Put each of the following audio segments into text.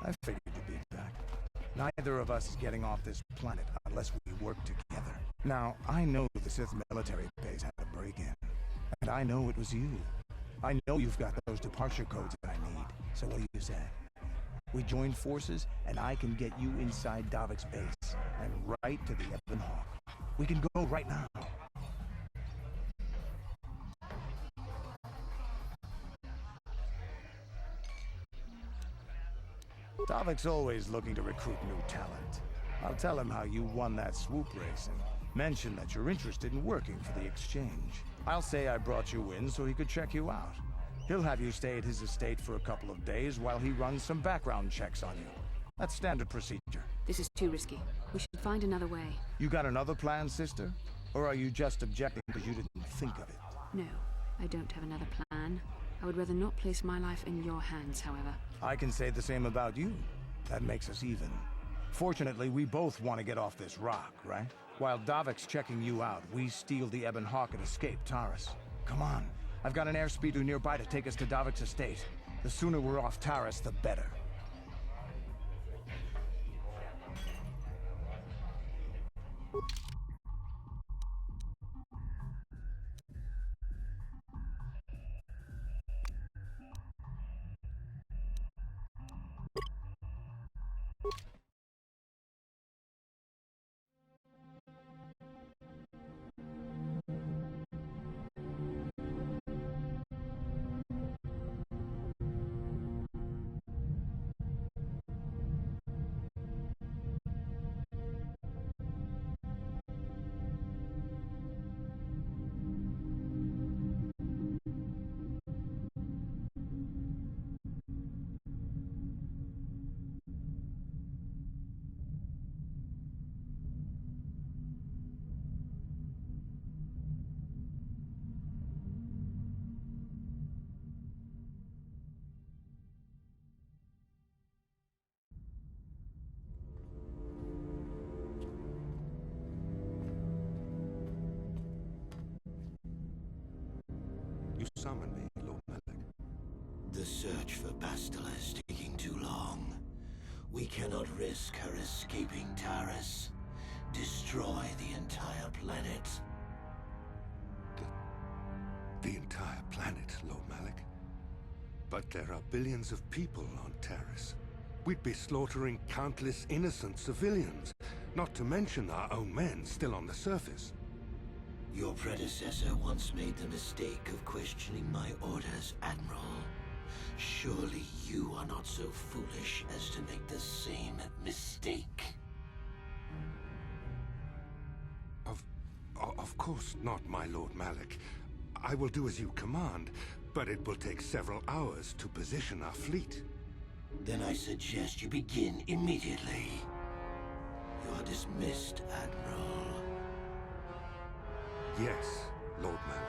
I figured you'd be back. Neither of us is getting off this planet unless we work together. Now, I know the Sith military base had a break-in, and I know it was you. I know you've got those departure codes that I need, so what do you say? We join forces, and I can get you inside Davik's base, and right to the Ebon Hawk. We can go right now. Davik's always looking to recruit new talent. I'll tell him how you won that swoop race and mention that you're interested in working for the exchange. I'll say I brought you in so he could check you out. He'll have you stay at his estate for a couple of days while he runs some background checks on you. That's standard procedure. This is too risky. We should find another way. You got another plan, sister? Or are you just objecting because you didn't think of it? No, I don't have another plan. I would rather not place my life in your hands, however. I can say the same about you. That makes us even. Fortunately, we both want to get off this rock, right? While Davik's checking you out, we steal the Ebon Hawk and escape Taris. Come on. I've got an airspeeder nearby to take us to Davik's estate. The sooner we're off Taris, the better. You summoned me, Lord Malak. The search for Bastila is taking too long. We cannot risk her escaping Taris. Destroy the entire planet. The entire planet, Lord Malak. But there are billions of people on Taris. We'd be slaughtering countless innocent civilians, not to mention our own men still on the surface. Your predecessor once made the mistake of questioning my orders, Admiral. Surely you are not so foolish as to make the same mistake. Of course not, my Lord Malak. I will do as you command, but it will take several hours to position our fleet. Then I suggest you begin immediately. You are dismissed, Admiral. Yes, Lord Malak.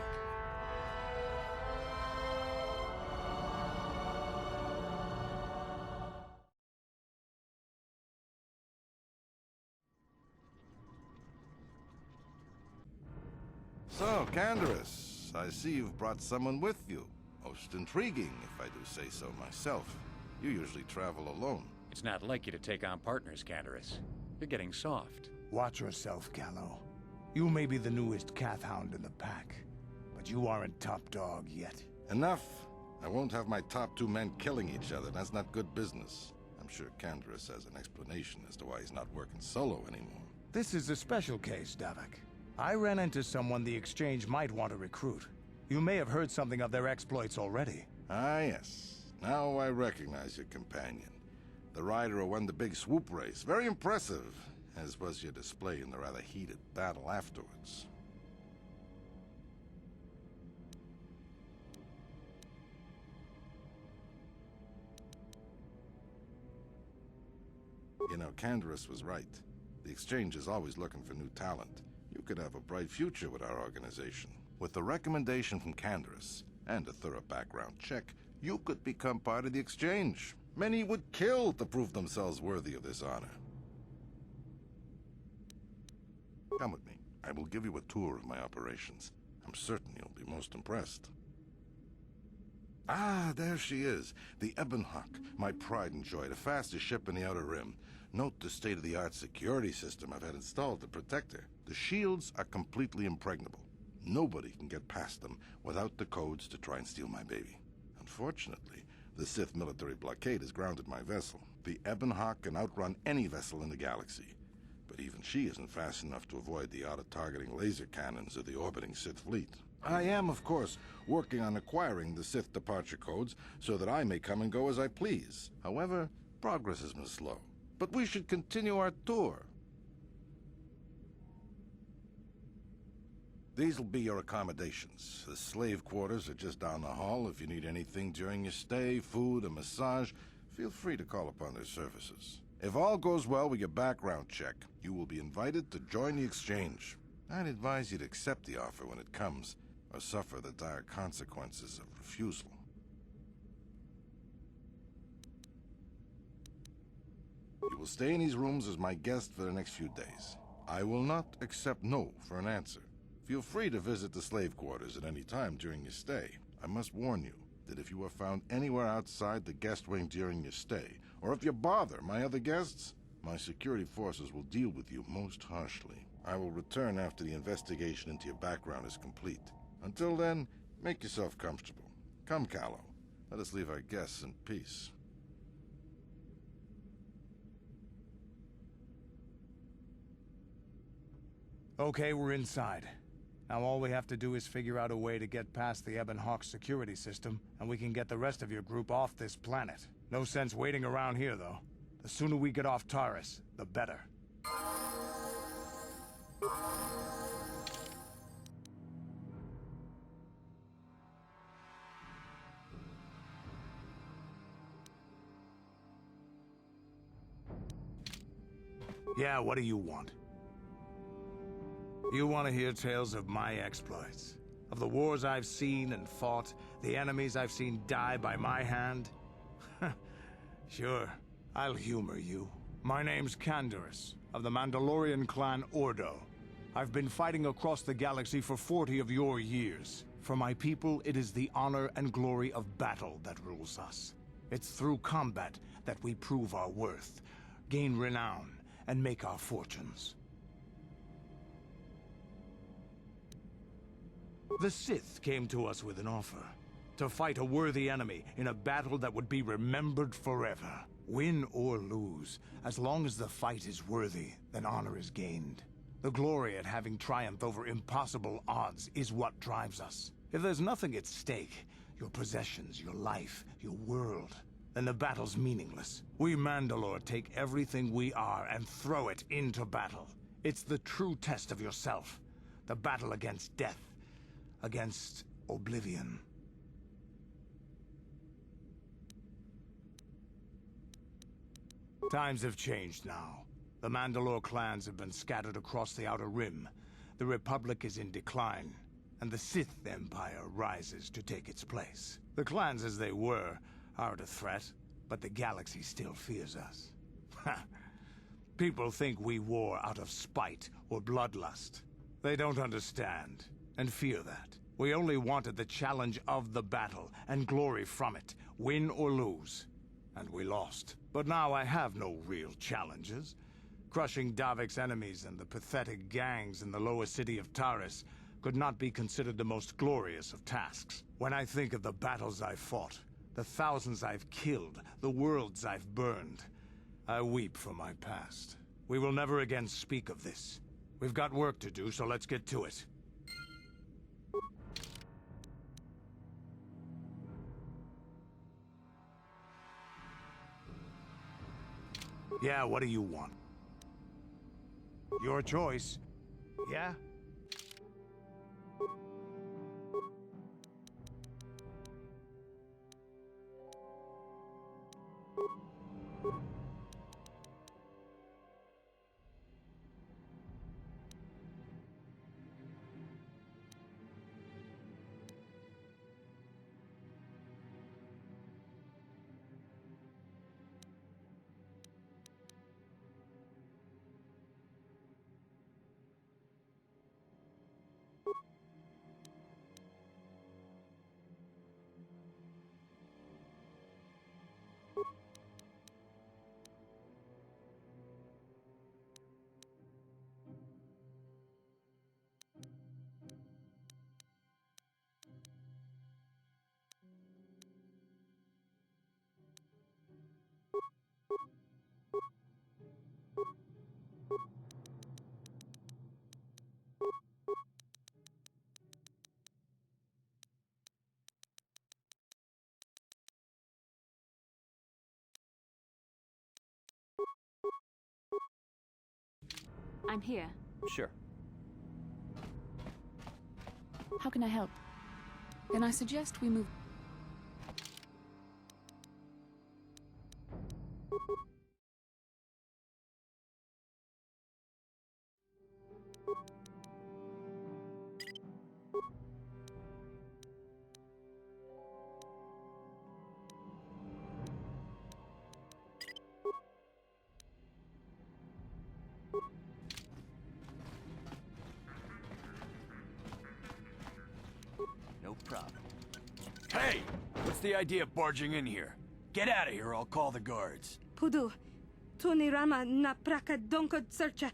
So, Canderous, I see you've brought someone with you. Most intriguing, if I do say so myself. You usually travel alone. It's not like you to take on partners, Canderous. You're getting soft. Watch yourself, Gallo. You may be the newest Cath Hound in the pack, but you aren't top dog yet. Enough! I won't have my top two men killing each other. That's not good business. I'm sure Canderous has an explanation as to why he's not working solo anymore. This is a special case, Davik. I ran into someone the Exchange might want to recruit. You may have heard something of their exploits already. Ah, yes. Now I recognize your companion. The rider who won the big swoop race. Very impressive, as was your display in the rather heated battle afterwards. You know, Canderous was right. The Exchange is always looking for new talent. You could have a bright future with our organization. With the recommendation from Canderous and a thorough background check, you could become part of the Exchange. Many would kill to prove themselves worthy of this honor. Come with me. I will give you a tour of my operations. I'm certain you'll be most impressed. Ah, there she is. The Ebonhawk, my pride and joy, the fastest ship in the Outer Rim. Note the state-of-the-art security system I've had installed to protect her. The shields are completely impregnable. Nobody can get past them without the codes to try and steal my baby. Unfortunately, the Sith military blockade has grounded my vessel. The Ebonhawk can outrun any vessel in the galaxy. But even she isn't fast enough to avoid the auto-targeting laser cannons of the orbiting Sith fleet. I am, of course, working on acquiring the Sith departure codes so that I may come and go as I please. However, progress has been slow. But we should continue our tour. These'll be your accommodations. The slave quarters are just down the hall. If you need anything during your stay, food, a massage, feel free to call upon their services. If all goes well with your background check, you will be invited to join the exchange. I'd advise you to accept the offer when it comes, or suffer the dire consequences of refusal. You will stay in these rooms as my guest for the next few days. I will not accept no for an answer. Feel free to visit the slave quarters at any time during your stay. I must warn you that if you are found anywhere outside the guest wing during your stay, or if you bother my other guests, my security forces will deal with you most harshly. I will return after the investigation into your background is complete. Until then, make yourself comfortable. Come, Callow. Let us leave our guests in peace. Okay, we're inside. Now all we have to do is figure out a way to get past the Ebonhawk security system, and we can get the rest of your group off this planet. No sense waiting around here, though. The sooner we get off Taris, the better. Yeah, what do you want? You want to hear tales of my exploits? Of the wars I've seen and fought, the enemies I've seen die by my hand? Sure, I'll humor you. My name's Canderous, of the Mandalorian clan Ordo. I've been fighting across the galaxy for 40 of your years. For my people, it is the honor and glory of battle that rules us. It's through combat that we prove our worth, gain renown, and make our fortunes. The Sith came to us with an offer. To fight a worthy enemy in a battle that would be remembered forever. Win or lose, as long as the fight is worthy, then honor is gained. The glory at having triumphed over impossible odds is what drives us. If there's nothing at stake, your possessions, your life, your world, then the battle's meaningless. We Mandalore take everything we are and throw it into battle. It's the true test of yourself. The battle against death. Against oblivion. Times have changed now. The Mandalore clans have been scattered across the Outer Rim. The Republic is in decline, and the Sith Empire rises to take its place. The clans as they were aren't a threat, but the galaxy still fears us. People think we war out of spite or bloodlust. They don't understand, and fear that. We only wanted the challenge of the battle, and glory from it, win or lose. And we lost. But now I have no real challenges. Crushing Davik's enemies and the pathetic gangs in the lower city of Taris could not be considered the most glorious of tasks. When I think of the battles I've fought, the thousands I've killed, the worlds I've burned, I weep for my past. We will never again speak of this. We've got work to do, so let's get to it. Yeah, what do you want? Your choice. Yeah? I'm here. Sure. How can I help? Then I suggest we move... No problem. Hey! What's the idea of barging in here? Get out of here, or I'll call the guards. Pudu, tunirama na praka donkod searcha,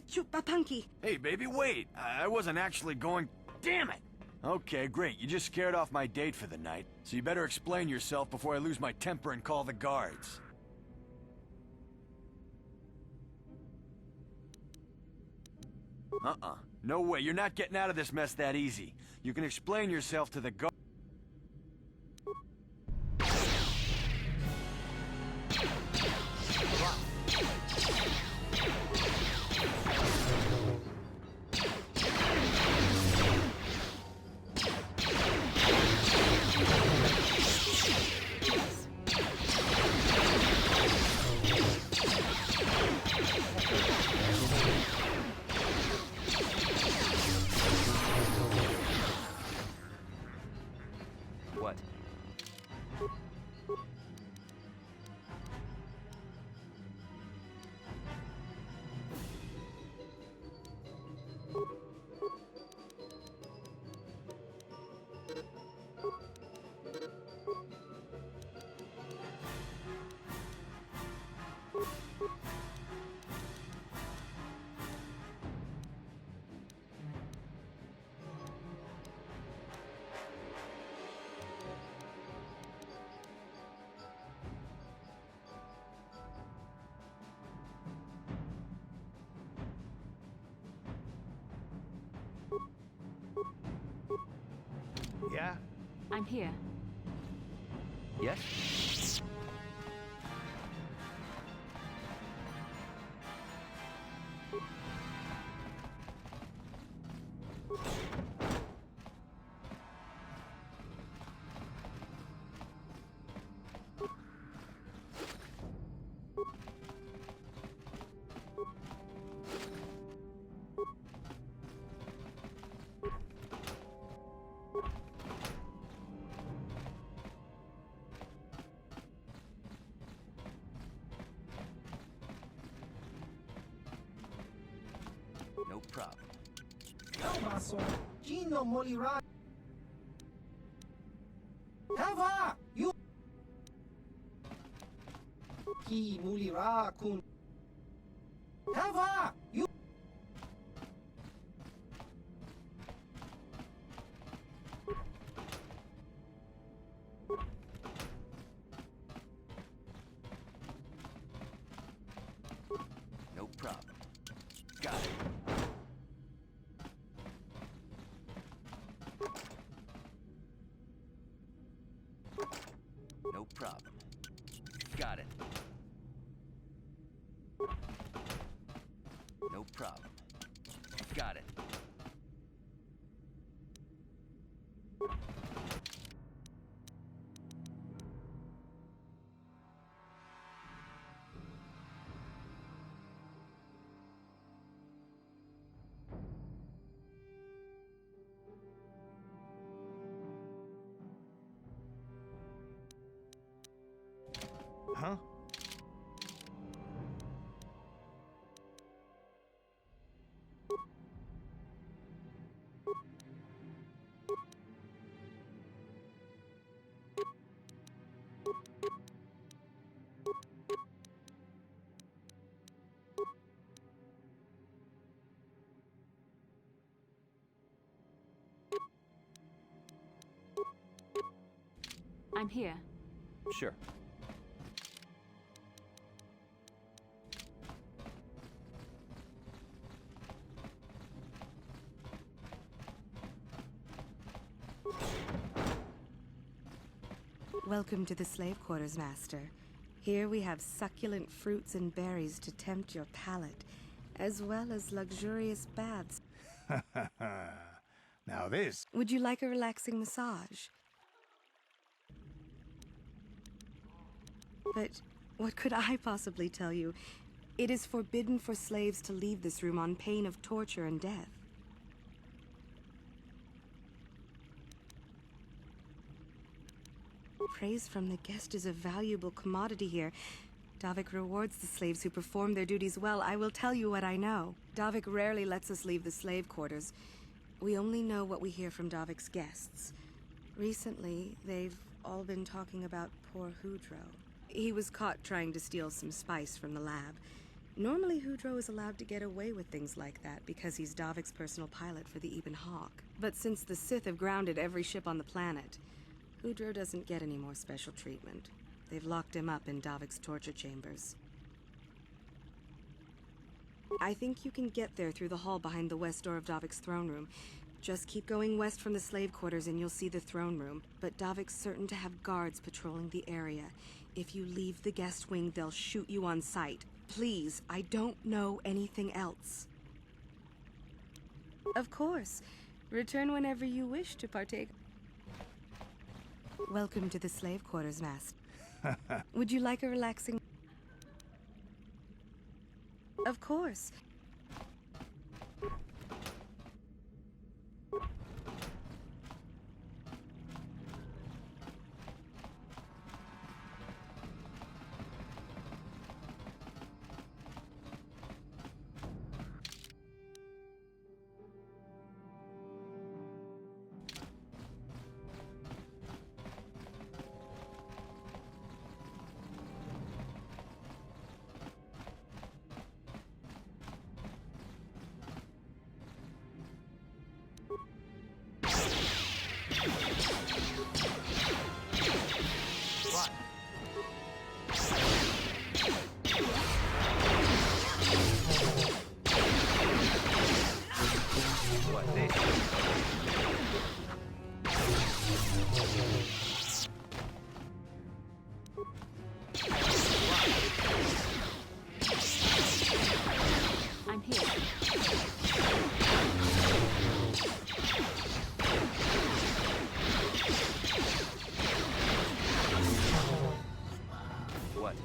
chupapanki. Hey, baby, wait! I wasn't actually going... Damn it! Okay, great. You just scared off my date for the night, so you better explain yourself before I lose my temper and call the guards. No way. You're not getting out of this mess that easy. You can explain yourself to the guards. What? Yeah? I'm here. Yes? No problem. Maso, Gino Molira. Hava, you. Ki Mulira kun. Hava, you. No problem. Got it. No problem. Got it. No problem. Got it. Huh? I'm here. Sure. Welcome to the slave quarters, Master. Here we have succulent fruits and berries to tempt your palate, as well as luxurious baths. Now this... Would you like a relaxing massage? But what could I possibly tell you? It is forbidden for slaves to leave this room on pain of torture and death. Praise from the guest is a valuable commodity here. Davik rewards the slaves who perform their duties well. I will tell you what I know. Davik rarely lets us leave the slave quarters. We only know what we hear from Davik's guests. Recently, they've all been talking about poor Hudro. He was caught trying to steal some spice from the lab. Normally, Hudro is allowed to get away with things like that because he's Davik's personal pilot for the Ebon Hawk. But since the Sith have grounded every ship on the planet, Hudro doesn't get any more special treatment. They've locked him up in Davik's torture chambers. I think you can get there through the hall behind the west door of Davik's throne room. Just keep going west from the slave quarters and you'll see the throne room. But Davik's certain to have guards patrolling the area. If you leave the guest wing, they'll shoot you on sight. Please, I don't know anything else. Of course. Return whenever you wish to partake. Welcome to the slave quarters, Master. Would you like a relaxing... Of course. I'm here. What?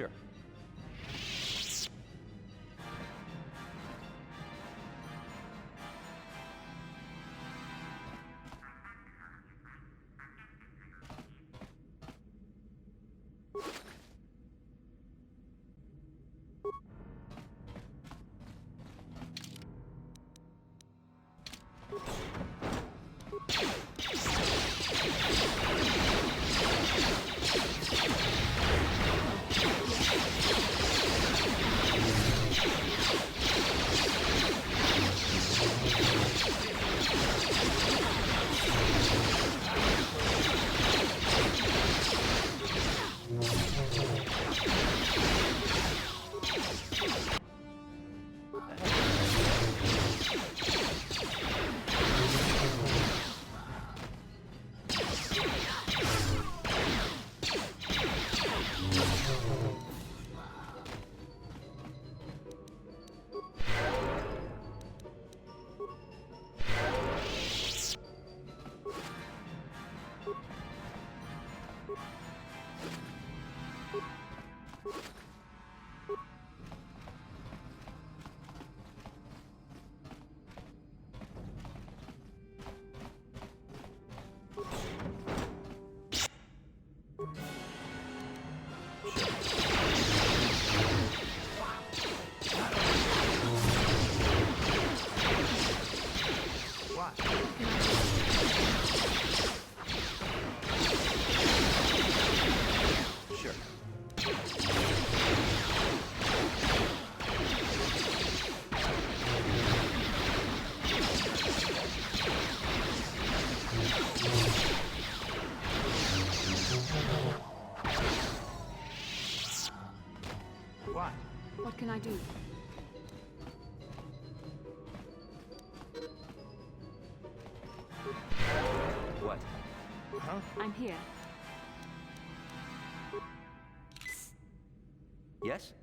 Sure. What can I do? What? Huh? I'm here. Yes?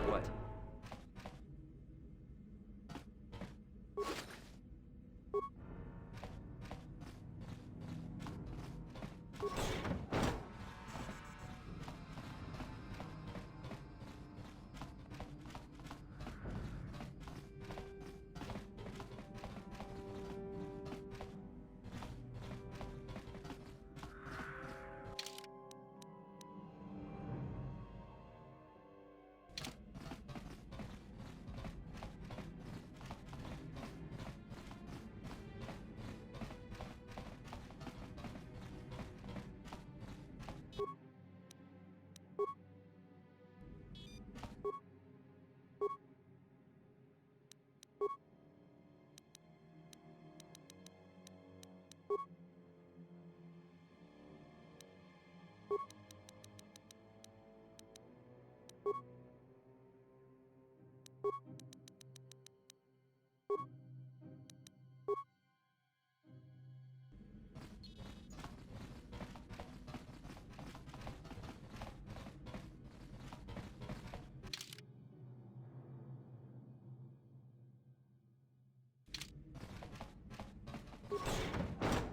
What?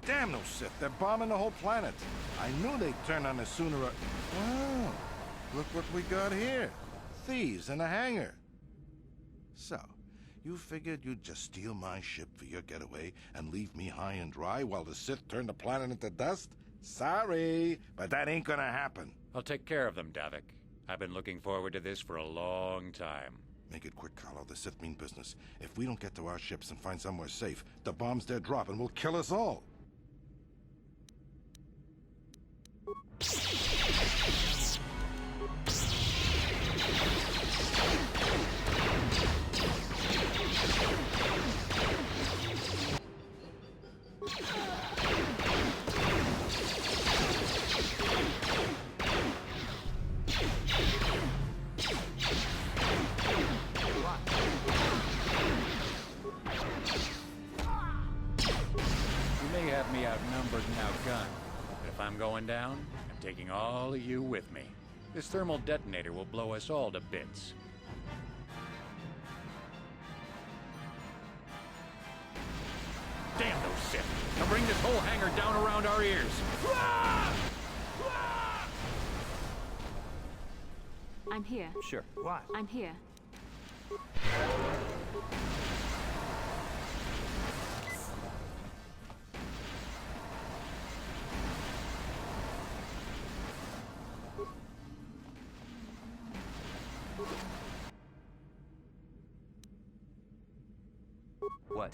Damn Damn those Sith. They're bombing the whole planet. I knew they'd turn on us sooner or... Wow. Look what we got here. Thieves in a hangar. So, you figured you'd just steal my ship for your getaway and leave me high and dry while the Sith turn the planet into dust? Sorry, but that ain't gonna happen. I'll take care of them, Davik. I've been looking forward to this for a long time. Make it quick, Carlo. The Sith mean business. If we don't get to our ships and find somewhere safe, the bombs they're dropping will kill us all. Me outnumbered and outgunned. But if I'm going down, I'm taking all of you with me. This thermal detonator will blow us all to bits. Damn those Sith! Now bring this whole hangar down around our ears! I'm here. Sure. What? I'm here. What?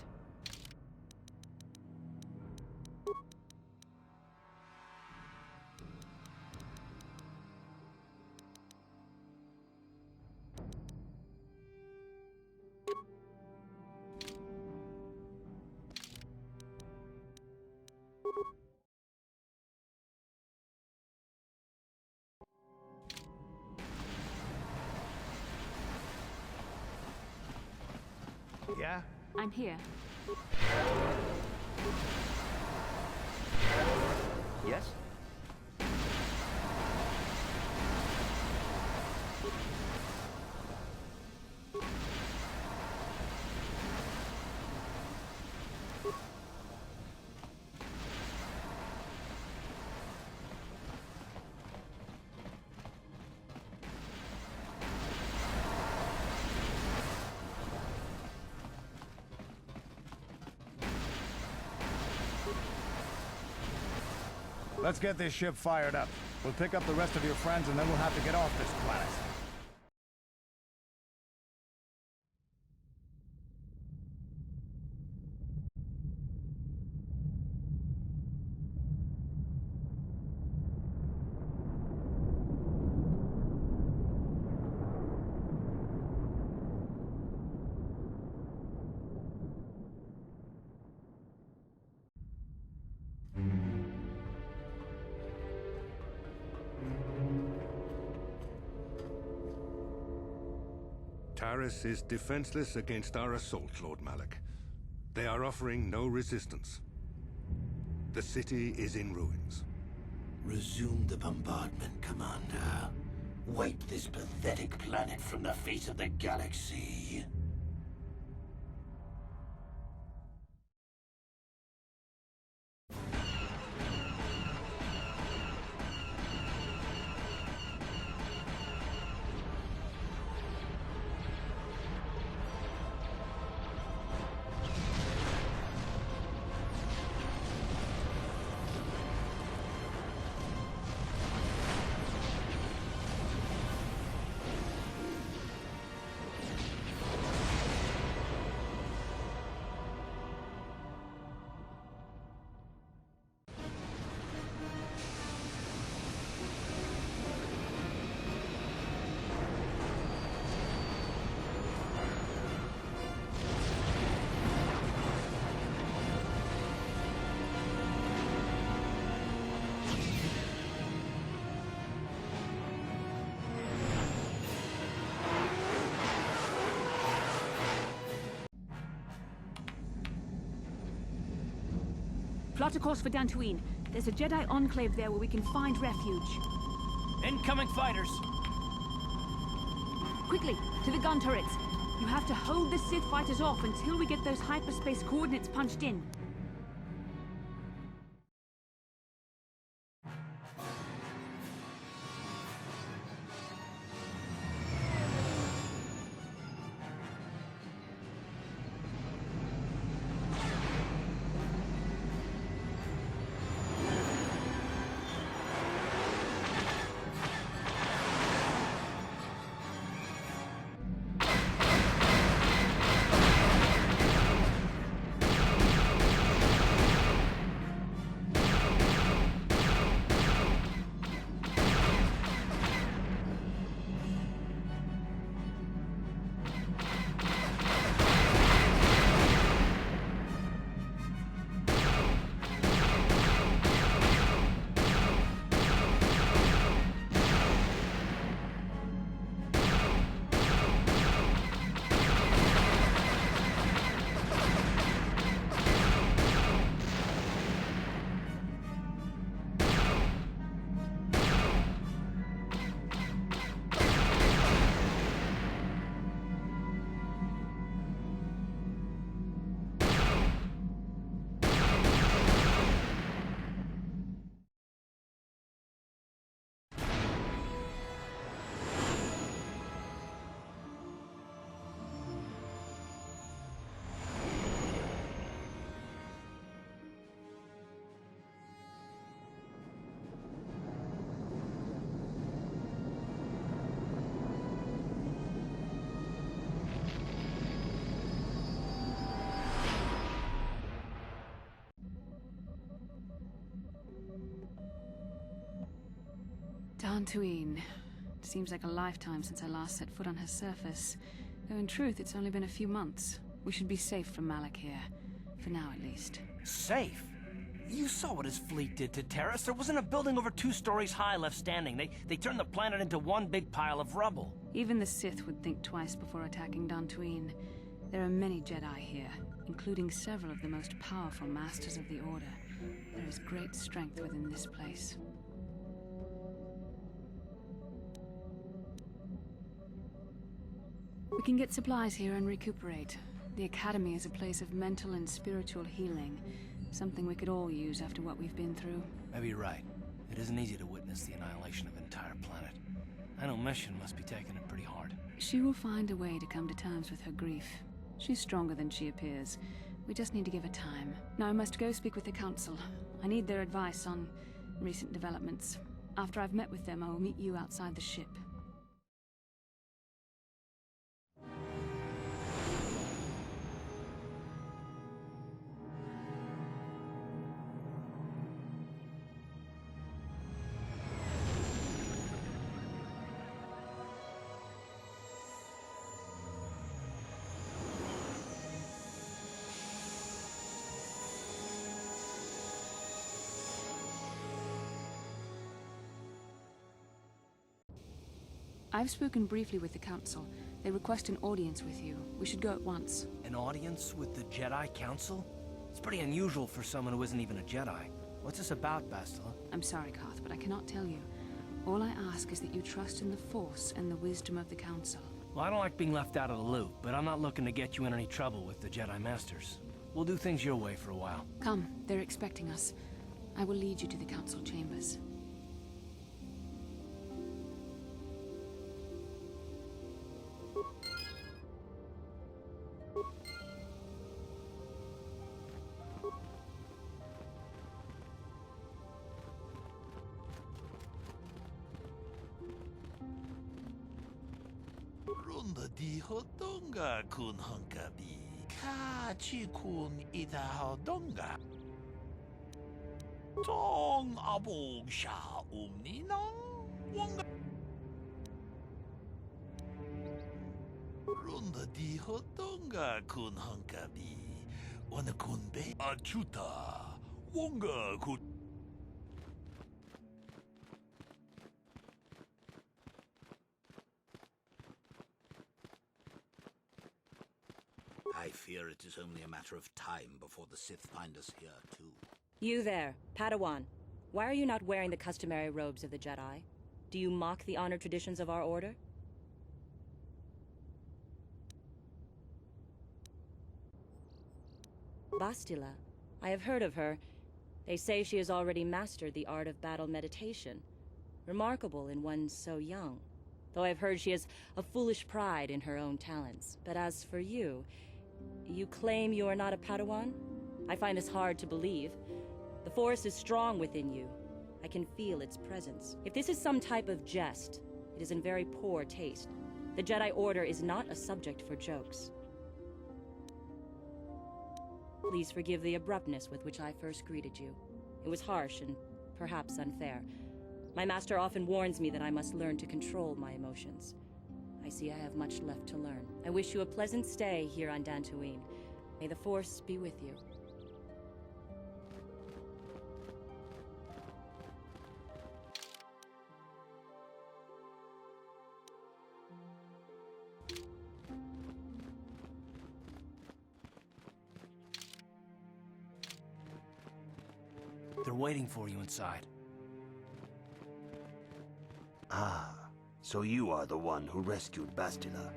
Yeah? I'm here. Yes? Let's get this ship fired up. We'll pick up the rest of your friends and then we'll have to get off this planet. Taris is defenseless against our assault, Lord Malak. They are offering no resistance. The city is in ruins. Resume the bombardment, Commander. Wipe this pathetic planet from the face of the galaxy. Plot a course for Dantooine. There's a Jedi enclave there where we can find refuge. Incoming fighters! Quickly, to the gun turrets. You have to hold the Sith fighters off until we get those hyperspace coordinates punched in. Dantooine. Seems like a lifetime since I last set foot on her surface. Though in truth, it's only been a few months. We should be safe from Malik here. For now, at least. Safe? You saw what his fleet did to Terrace. There wasn't a building over 2 stories high left standing. They turned the planet into one big pile of rubble. Even the Sith would think twice before attacking Dantooine. There are many Jedi here, including several of the most powerful Masters of the Order. There is great strength within this place. We can get supplies here and recuperate. The Academy is a place of mental and spiritual healing. Something we could all use after what we've been through. Maybe you're right. It isn't easy to witness the annihilation of an entire planet. I know Mission must be taking it pretty hard. She will find a way to come to terms with her grief. She's stronger than she appears. We just need to give her time. Now I must go speak with the Council. I need their advice on recent developments. After I've met with them, I will meet you outside the ship. I've spoken briefly with the Council. They request an audience with you. We should go at once. An audience with the Jedi Council? It's pretty unusual for someone who isn't even a Jedi. What's this about, Bastila? I'm sorry, Carth, but I cannot tell you. All I ask is that you trust in the Force and the wisdom of the Council. Well, I don't like being left out of the loop, but I'm not looking to get you in any trouble with the Jedi Masters. We'll do things your way for a while. Come, they're expecting us. I will lead you to the Council chambers. Runda di hodonga kun hunkabi. Ka chi kun ita hodonga. Tong abog sha nang wonga. Runda di hodonga kun hunkabi. Wana kun be achuta. Wonga kun. I fear it is only a matter of time before the Sith find us here, too. You there, Padawan. Why are you not wearing the customary robes of the Jedi? Do you mock the honor traditions of our order? Bastila. I have heard of her. They say she has already mastered the art of battle meditation. Remarkable in one so young. Though I've heard she has a foolish pride in her own talents. But as for you, you claim you are not a Padawan? I find this hard to believe. The Force is strong within you. I can feel its presence. If this is some type of jest, it is in very poor taste. The Jedi Order is not a subject for jokes. Please forgive the abruptness with which I first greeted you. It was harsh and perhaps unfair. My master often warns me that I must learn to control my emotions. I see I have much left to learn. I wish you a pleasant stay here on Dantooine. May the Force be with you. They're waiting for you inside. Ah, so you are the one who rescued Bastila.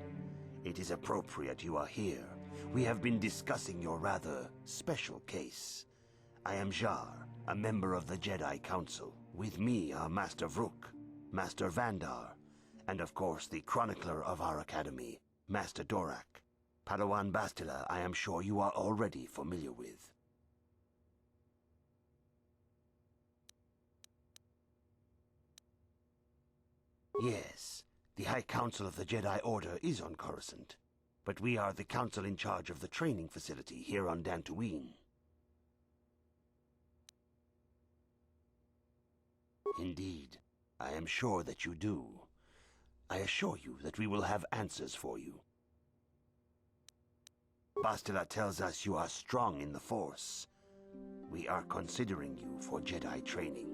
It is appropriate you are here. We have been discussing your rather special case. I am Jar, a member of the Jedi Council. With me are Master Vrook, Master Vandar, and of course the chronicler of our academy, Master Dorak. Padawan Bastila, I am sure you are already familiar with. Yes, the High Council of the Jedi Order is on Coruscant, but we are the council in charge of the training facility here on Dantooine. Indeed. I am sure that you do. I assure you that we will have answers for you. Bastila tells us you are strong in the Force. We are considering you for Jedi training.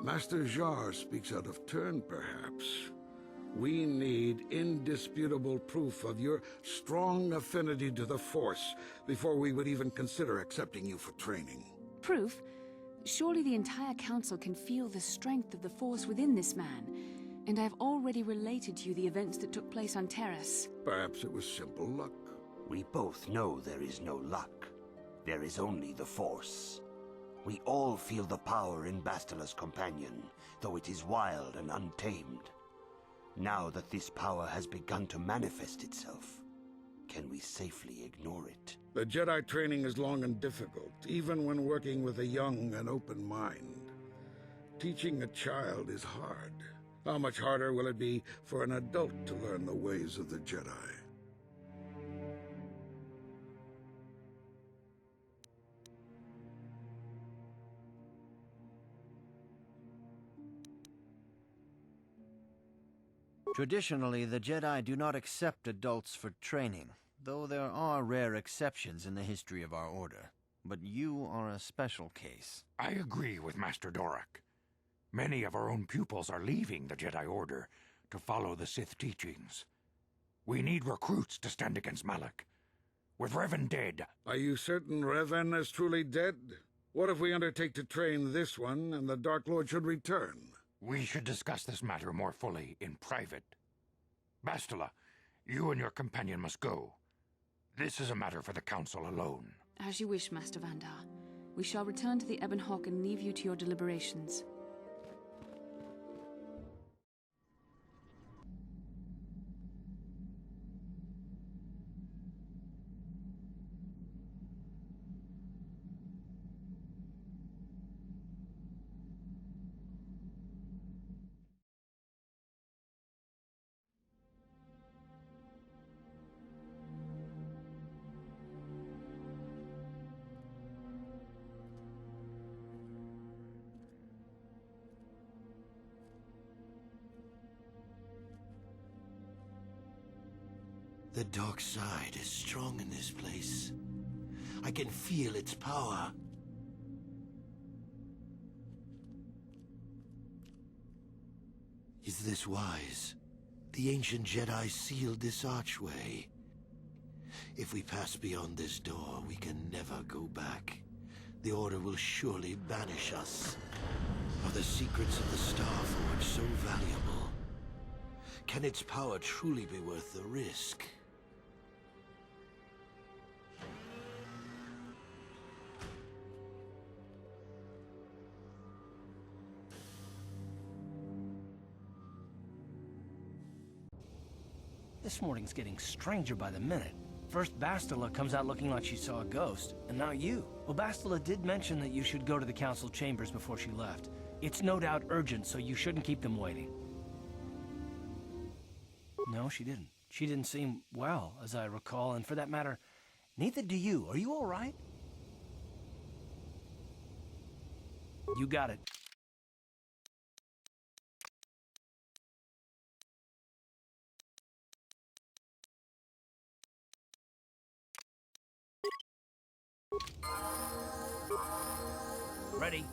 Master Jar speaks out of turn, perhaps. We need indisputable proof of your strong affinity to the Force before we would even consider accepting you for training. Proof? Surely the entire Council can feel the strength of the Force within this man, and I have already related to you the events that took place on Terrace. Perhaps it was simple luck. We both know there is no luck. There is only the Force. We all feel the power in Bastila's companion, though it is wild and untamed. Now that this power has begun to manifest itself, can we safely ignore it? The Jedi training is long and difficult, even when working with a young and open mind. Teaching a child is hard. How much harder will it be for an adult to learn the ways of the Jedi? Traditionally, the Jedi do not accept adults for training, though there are rare exceptions in the history of our order. But you are a special case. I agree with Master Dorak. Many of our own pupils are leaving the Jedi Order to follow the Sith teachings. We need recruits to stand against Malak. With Revan dead... Are you certain Revan is truly dead? What if we undertake to train this one and the Dark Lord should return? We should discuss this matter more fully in private. Bastila, you and your companion must go. This is a matter for the Council alone. As you wish, Master Vandar. We shall return to the Ebon Hawk and leave you to your deliberations. The dark side is strong in this place. I can feel its power. Is this wise? The ancient Jedi sealed this archway. If we pass beyond this door, we can never go back. The Order will surely banish us. Are the secrets of the Starforge so valuable? Can its power truly be worth the risk? This morning's getting stranger by the minute. First Bastila comes out looking like she saw a ghost, and now you. Well, Bastila did mention that you should go to the council chambers before she left. It's no doubt urgent, so you shouldn't keep them waiting. No, she didn't. She didn't seem well, as I recall, and for that matter, neither do you. Are you all right? You got it. Ready.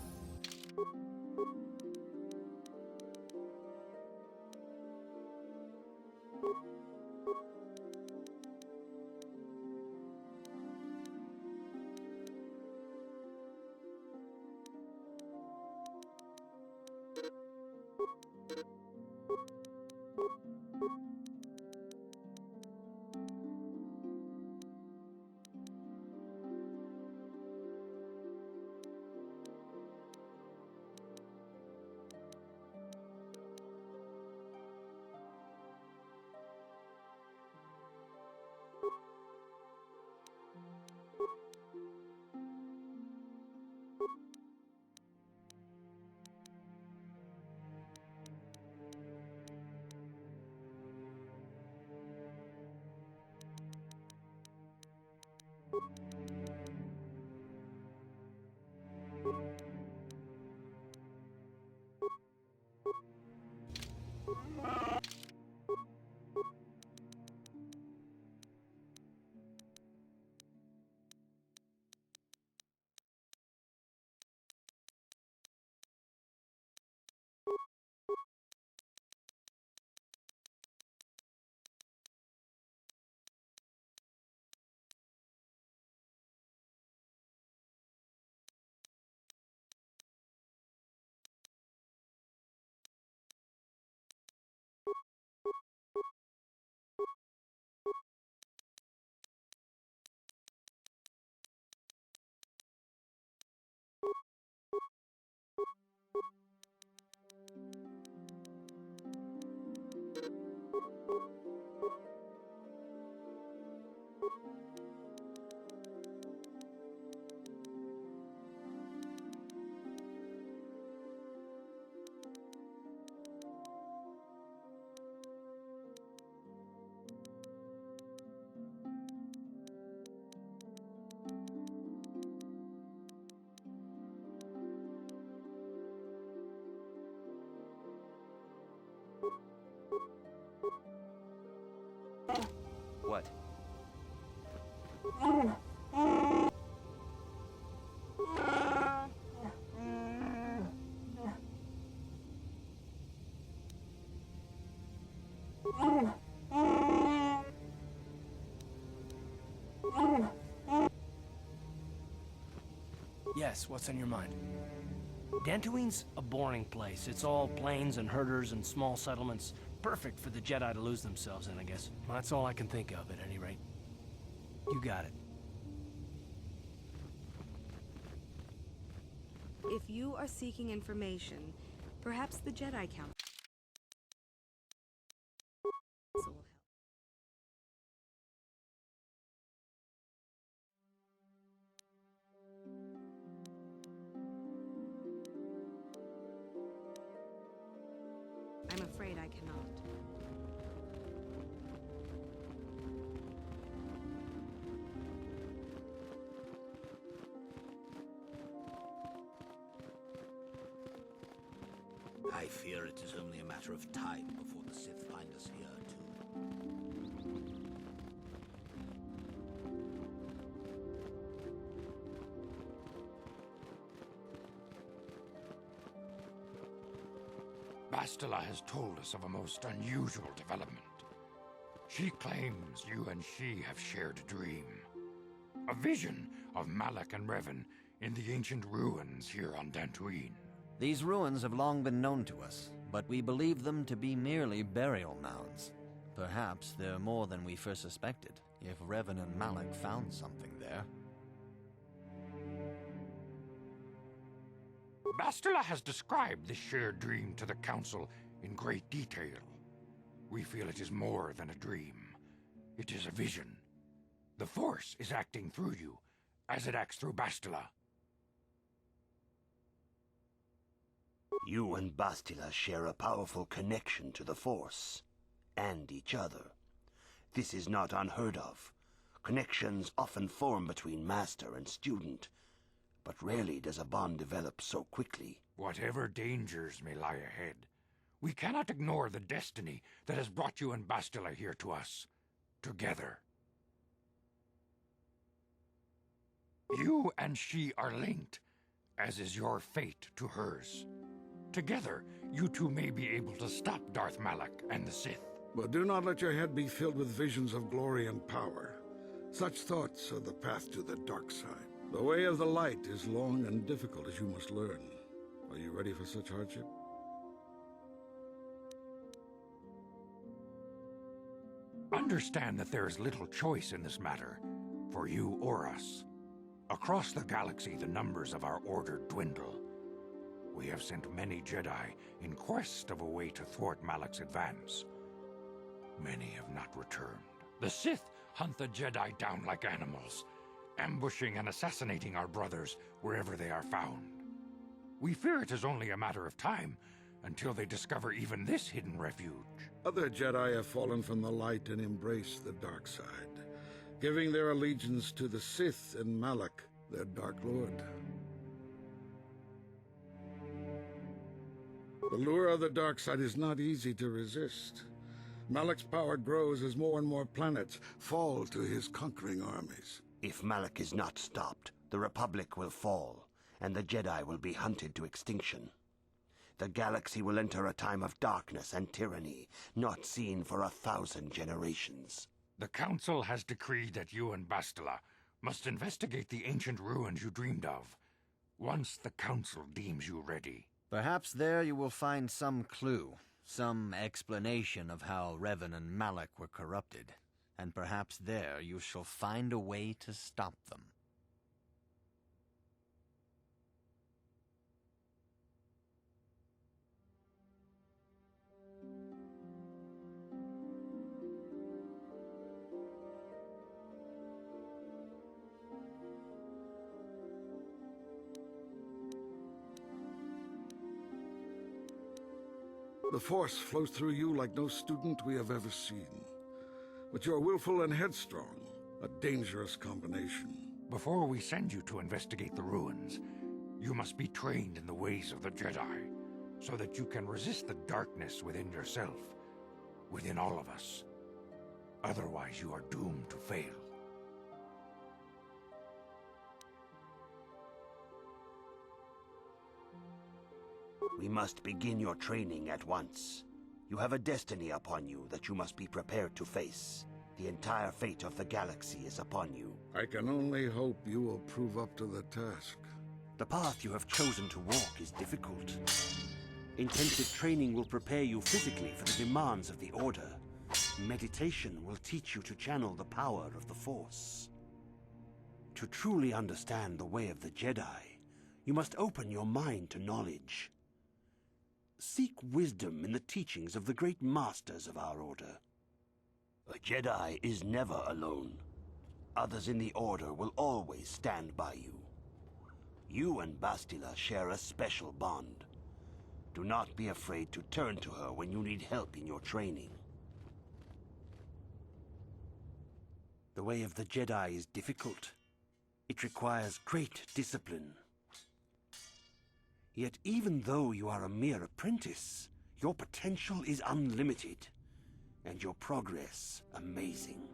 What? Yes, what's on your mind? Dantooine's a boring place. It's all plains and herders and small settlements. Perfect for the Jedi to lose themselves in, I guess. Well, that's all I can think of, at any rate. You got it. If you are seeking information, perhaps the Jedi Council will help. I'm afraid I cannot. I fear it is only a matter of time before the Sith find us here, too. Bastila has told us of a most unusual development. She claims you and she have shared a dream. A vision of Malak and Revan in the ancient ruins here on Dantooine. These ruins have long been known to us, but we believe them to be merely burial mounds. Perhaps they're more than we first suspected, if Revan and Malak found something there. Bastila has described this shared dream to the Council in great detail. We feel it is more than a dream. It is a vision. The Force is acting through you, as it acts through Bastila. You and Bastila share a powerful connection to the Force, and each other. This is not unheard of. Connections often form between master and student, but rarely does a bond develop so quickly. Whatever dangers may lie ahead, we cannot ignore the destiny that has brought you and Bastila here to us, together. You and she are linked, as is your fate to hers. Together, you two may be able to stop Darth Malak and the Sith. But do not let your head be filled with visions of glory and power. Such thoughts are the path to the dark side. The way of the light is long and difficult, as you must learn. Are you ready for such hardship? Understand that there is little choice in this matter, for you or us. Across the galaxy, the numbers of our order dwindle. We have sent many Jedi in quest of a way to thwart Malak's advance. Many have not returned. The Sith hunt the Jedi down like animals, ambushing and assassinating our brothers wherever they are found. We fear it is only a matter of time until they discover even this hidden refuge. Other Jedi have fallen from the light and embraced the dark side, giving their allegiance to the Sith and Malak, their Dark Lord. The lure of the dark side is not easy to resist. Malak's power grows as more and more planets fall to his conquering armies. If Malak is not stopped, the Republic will fall, and the Jedi will be hunted to extinction. The galaxy will enter a time of darkness and tyranny, not seen for 1,000 generations. The Council has decreed that you and Bastila must investigate the ancient ruins you dreamed of, once the Council deems you ready. Perhaps there you will find some clue, some explanation of how Revan and Malak were corrupted, and perhaps there you shall find a way to stop them. The Force flows through you like no student we have ever seen. But you're willful and headstrong, a dangerous combination. Before we send you to investigate the ruins, you must be trained in the ways of the Jedi, so that you can resist the darkness within yourself, within all of us. Otherwise, you are doomed to fail. We must begin your training at once. You have a destiny upon you that you must be prepared to face. The entire fate of the galaxy is upon you. I can only hope you will prove up to the task. The path you have chosen to walk is difficult. Intensive training will prepare you physically for the demands of the Order. Meditation will teach you to channel the power of the Force. To truly understand the way of the Jedi, you must open your mind to knowledge. Seek wisdom in the teachings of the great masters of our Order. A Jedi is never alone. Others in the Order will always stand by you. You and Bastila share a special bond. Do not be afraid to turn to her when you need help in your training. The way of the Jedi is difficult. It requires great discipline. Yet even though you are a mere apprentice, your potential is unlimited, and your progress amazing.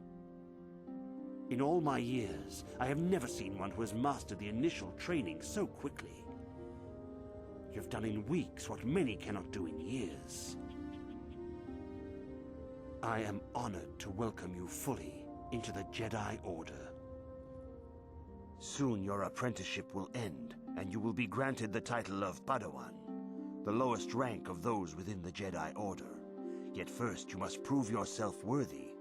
In all my years, I have never seen one who has mastered the initial training so quickly. You've done in weeks what many cannot do in years. I am honored to welcome you fully into the Jedi Order. Soon your apprenticeship will end, and you will be granted the title of Padawan, the lowest rank of those within the Jedi Order. Yet first you must prove yourself worthy.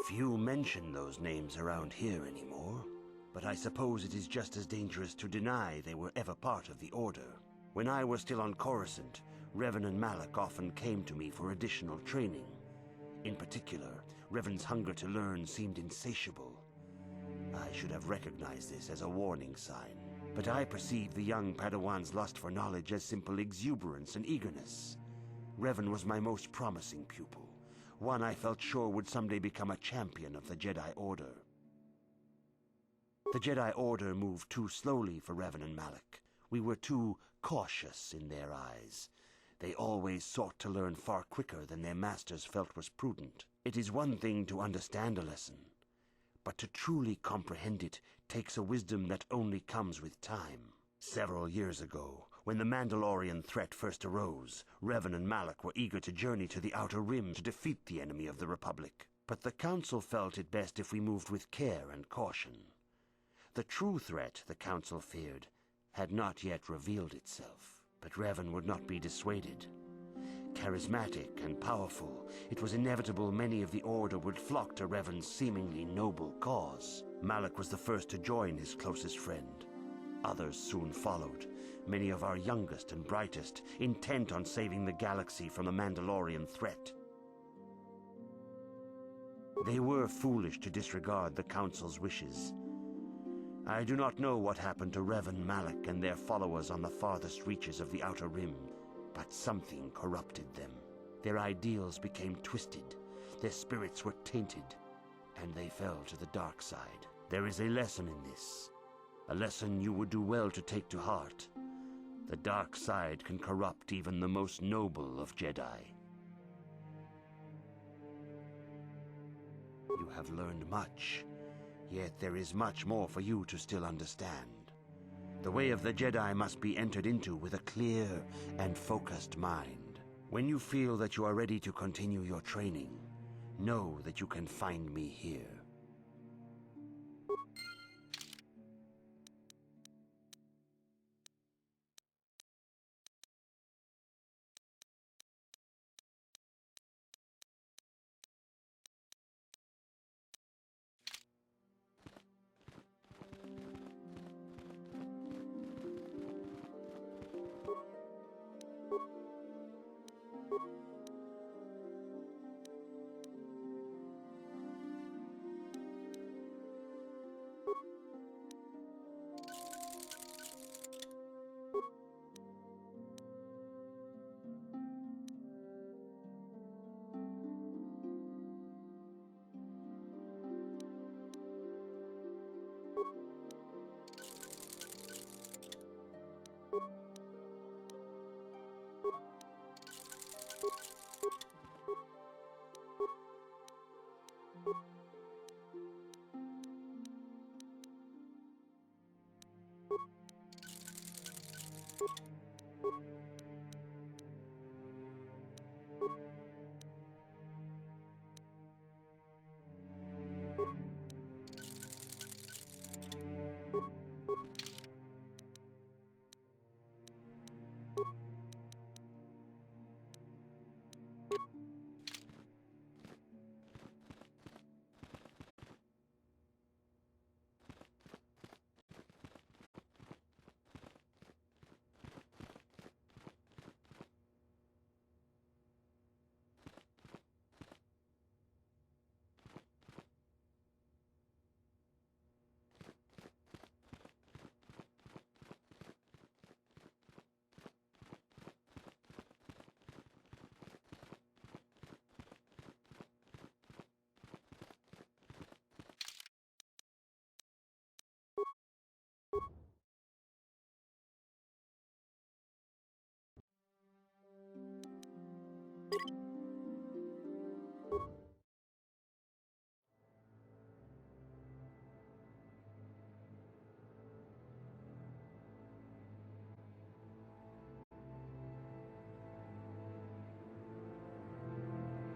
Few mention those names around here anymore, but I suppose it is just as dangerous to deny they were ever part of the Order. When I was still on Coruscant, Revan and Malak often came to me for additional training. In particular, Revan's hunger to learn seemed insatiable. I should have recognized this as a warning sign, but I perceived the young Padawan's lust for knowledge as simple exuberance and eagerness. Revan was my most promising pupil, one I felt sure would someday become a champion of the Jedi Order. The Jedi Order moved too slowly for Revan and Malak. We were too cautious in their eyes. They always sought to learn far quicker than their masters felt was prudent. It is one thing to understand a lesson, but to truly comprehend it takes a wisdom that only comes with time. Several years ago, when the Mandalorian threat first arose, Revan and Malak were eager to journey to the Outer Rim to defeat the enemy of the Republic. But the Council felt it best if we moved with care and caution. The true threat, the Council feared, had not yet revealed itself. But Revan would not be dissuaded. Charismatic and powerful, it was inevitable many of the Order would flock to Revan's seemingly noble cause. Malak was the first to join his closest friend. Others soon followed, many of our youngest and brightest, intent on saving the galaxy from the Mandalorian threat. They were foolish to disregard the Council's wishes. I do not know what happened to Revan, Malak, and their followers on the farthest reaches of the Outer Rim, but something corrupted them. Their ideals became twisted, their spirits were tainted, and they fell to the dark side. There is a lesson in this, a lesson you would do well to take to heart. The dark side can corrupt even the most noble of Jedi. You have learned much. Yet there is much more for you to still understand. The way of the Jedi must be entered into with a clear and focused mind. When you feel that you are ready to continue your training, know that you can find me here.